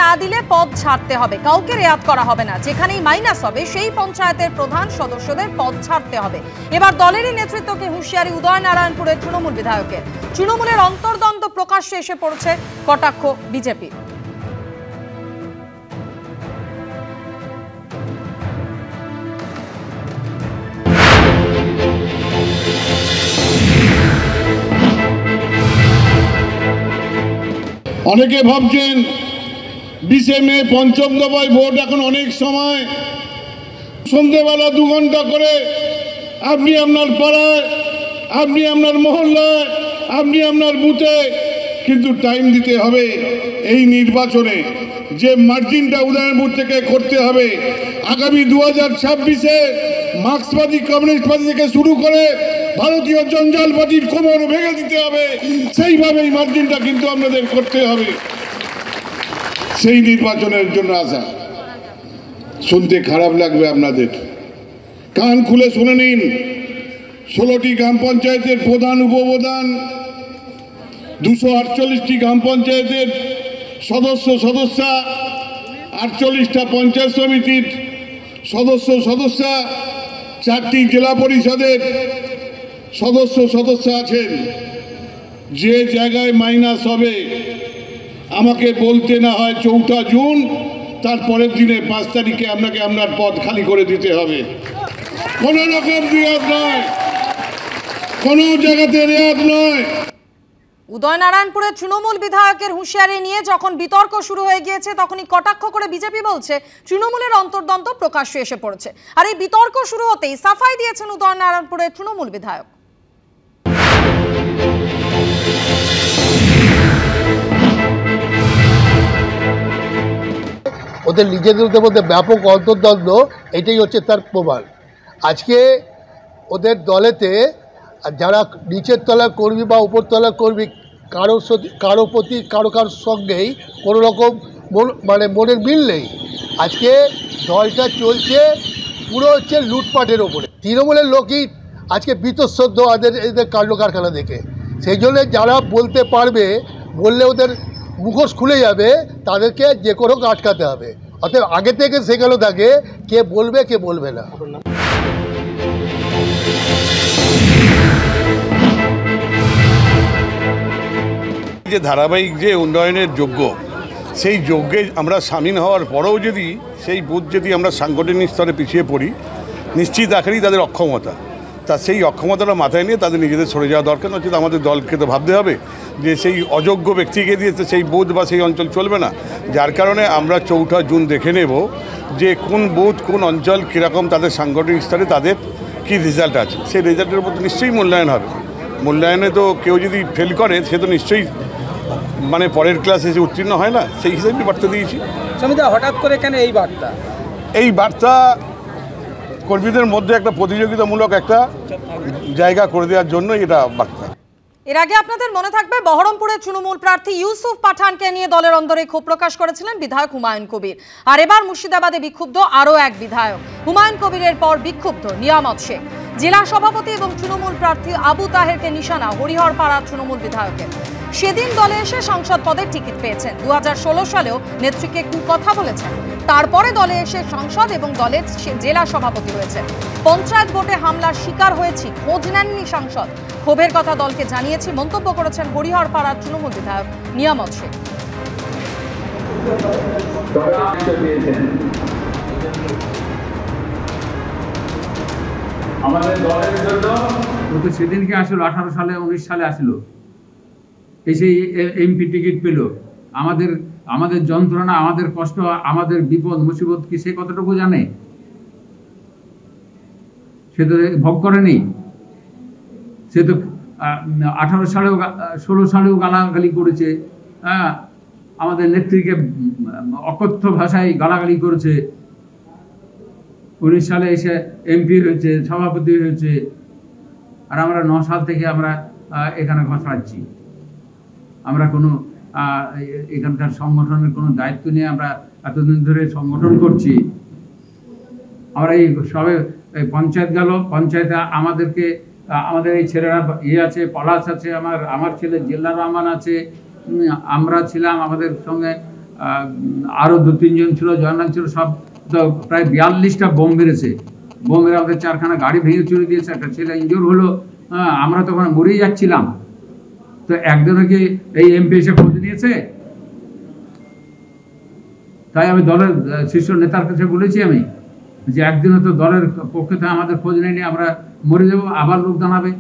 না দিলে পদ ছাড়তে হবে, কাউকে রেয়াত করা হবে না। যেখানেই মাইনাস হবে সেই পঞ্চায়েতের প্রধান সদস্যদের পদ ছাড়তে হবে। এবার দলেরই নেতৃত্বকে হুঁশিয়ারি উদয়নারায়ণপুরের তৃণমূল বিধায়কের। তৃণমূলের অন্তর্দ্বন্দ্ব প্রকাশ্যে এসে পড়ছে, কটাক্ষ বিজেপি। অনেকে ভাবছেন 20শে মে পঞ্চম দফায় ভোট, এখন অনেক সময়। সন্ধ্যেবেলা 2 ঘন্টা করে আপনি আপনার পাড়ায়, আপনি আপনার মহল্লায়, আপনি আপনার বুথে কিন্তু টাইম দিতে হবে। এই নির্বাচনে যে মার্জিনটা উদয়নপুর থেকে করতে হবে, আগামী 2026-এ মার্ক্সবাদী কমিউনিস্ট পার্টি থেকে শুরু করে ভারতীয় জঞ্জাল পার্টির কোমর ভেঙে দিতে হবে। সেইভাবেই মার্জিনটা কিন্তু আপনাদের করতে হবে। সেই নির্বাচনের জন্য আসা। শুনতে খারাপ লাগবে আপনাদের, কান খুলে শুনে নিন। 16টি গ্রাম পঞ্চায়েতের প্রধান, উপপ্রধান, 248টি গ্রাম পঞ্চায়েতের সদস্যা, 48টা পঞ্চায়েত সমিতির সদস্যা, 4টি জেলা পরিষদের সদস্য আছেন। যে জায়গায় মাইনাস হবে আমাকে বলতে না হয় 4 জুন, তারপরের দিনে 5 তারিখে আপনাকে আপনার পদ খালি করে দিতে হবে। কোনো রকম রেয়াত নয়, কোনো জায়গাতে রেয়াত নয়। উদয়নারায়ণপুরের তৃণমূল বিধায়কের হুঁশিয়ারি নিয়ে যখন বিতর্ক শুরু হয়ে গিয়েছে, তখনই কটাক্ষ করে বিজেপি বলছে তৃণমূলের অন্তর্দ্বন্দ্ব প্রকাশ্যে এসে পড়েছে। আর এই বিতর্ক শুরু হতেই সাফাই দিয়েছেন উদয়নারায়ণপুরের তৃণমূল বিধায়ক। ওদের নিজেদের মধ্যে ব্যাপক অন্তর্দ্বন্দ্ব, এটাই হচ্ছে তার প্রমাণ। আজকে ওদের দলেতে যারা নিচের তলার কর্মী বা উপরতলার কর্মী, কারো প্রতি কারোর সঙ্গেই কোনো রকম মনের মিল নেই। আজকে দলটা চলছে পুরো হচ্ছে লুটপাটের ওপরে। তৃণমূলের লোকই আজকে বীতশ্রদ্ধ এদের কাণ্ড কারখানা দেখে। সেই জন্য যারা বলতে পারবে, বললে ওদের মুখোশ খুলে যাবে, তাদেরকে যে কোনো আটকাতে হবে। অতএব আগে থেকে শেখানো থাকে কে বলবে কে বলবে না। যে ধারাবাহিক যে উন্নয়নের যোগ্য, সেই যোগ্যে আমরা সামিল হওয়ার পরেও যদি সেই বুথ যদি আমরা সাংগঠনিক স্তরে পিছিয়ে পড়ি, নিশ্চিত আকারেই তাদের অক্ষমতা। তা সেই অক্ষমতাটা মাথায় নিয়ে তাদের নিজেদের সরে যাওয়া দরকার। নচেত আমাদের দলকে তো ভাবতে হবে যে সেই অযোগ্য ব্যক্তিকে দিয়ে সেই বুথ বা সেই অঞ্চল চলবে না। যার কারণে আমরা 4 জুন দেখে নেব যে কোন বুথ কোন অঞ্চল কীরকম তাদের সাংগঠনিক স্তরে তাদের কী রেজাল্ট আছে। সেই রেজাল্টের উপর নিশ্চয়ই মূল্যায়ন হবে। মূল্যায়নে তো কেউ যদি ফেল করে সে তো নিশ্চয়ই পরের ক্লাসে এসে উত্তীর্ণ হয় না। সেই হিসেবে বার্তা দিয়েছি। সমিতা, হঠাৎ করে কেন এই বার্তা? এই বার্তা কর্মীদের মধ্যে একটা প্রতিযোগিতামূলক একটা জায়গা করে দেওয়ার জন্য এটা বার্তা। এর আগে আপনাদের মনে থাকবে বহরমপুরের তৃণমূল প্রার্থী ইউসুফ পাঠানকে নিয়ে দলের অন্দরে ক্ষোভ প্রকাশ করেছিলেন বিধায়ক হুমায়ুন কবির। আর এবার মুর্শিদাবাদে বিক্ষুব্ধ আরও এক বিধায়ক। হুমায়ুন কবিরের পর বিক্ষুব্ধ নিয়ামত শেখ। জেলা সভাপতি এবং তৃণমূল প্রার্থী আবু তাহেরকে নিশানা হরিহরপাড়ার তৃণমূল বিধায়কের। সেদিন দলে এসে সংসদ পদের টিকিট পেয়েছেন। 2016 সালেও নেত্রীকে কুকথা বলেছেন। তারপরে দলে এসে সাংসদ এবং দলের জেলা সভাপতি হয়েছেন। পঞ্চায়েত ভোটে হামলার শিকার হয়েছি, খোঁজ নেননি সাংসদ। ক্ষোভের কথা দলকে জানিয়েছি মন্তব্য করেছেন হরিহরপাড়ার তৃণমূল বিধায়ক নিয়ামত শেখ। সেদিনকে আসলো 18 সালে 19 সালে আসলো, এসে এমপি টিকিট পেল। আমাদের যন্ত্রণা, আমাদের কষ্ট, আমাদের বিপদ মুসিবত কি সে কতটুকু জানে? সে তো ভোগ করেনি। সে তো 18 সালেও 16 সালেও গালাগালি করেছে। হ্যাঁ, আমাদের নেত্রীকে অকথ্য ভাষায় গালাগালি করেছে। 19 সালে এসে এমপি হয়েছে, সভাপতি হয়েছে। আর আমরা 9 সাল থেকে আমরা এখানে ঘষাচ্ছি। আমরা কোনো এখানকার সংগঠনের কোনো দায়িত্ব নিয়ে আমরা এতদিন ধরে সংগঠন করছি। আমরা এই সবে পঞ্চায়েত গেল, পঞ্চায়েতে আমাদেরকে আমাদের এই ছেলেরা আছে, পলাশ আছে, আমার ছেলে জিল্লা রহমান আছে, আমরা ছিলাম, আমাদের সঙ্গে আরও 2-3 জন ছিল, জয়নাল ছিল, সব তো প্রায় 42টা বোম মেরেছে। বোম মেরে আমাদের 4খানা গাড়ি ভেঙে চলে দিয়েছে, একটা ছেলে ইনজোর হলো। আমরা তখন মরেই যাচ্ছিলাম। তো একজনে কি এই এমপি এসে খোঁজ নিয়েছে? তাই আমি দলের শীর্ষ নেতার কাছে বলেছি আমি যে একদিনও তো দলের পক্ষে তো আমাদের খোঁজ নেয়নি, আমরা মরে যাবো, আবার লোক জানাবে।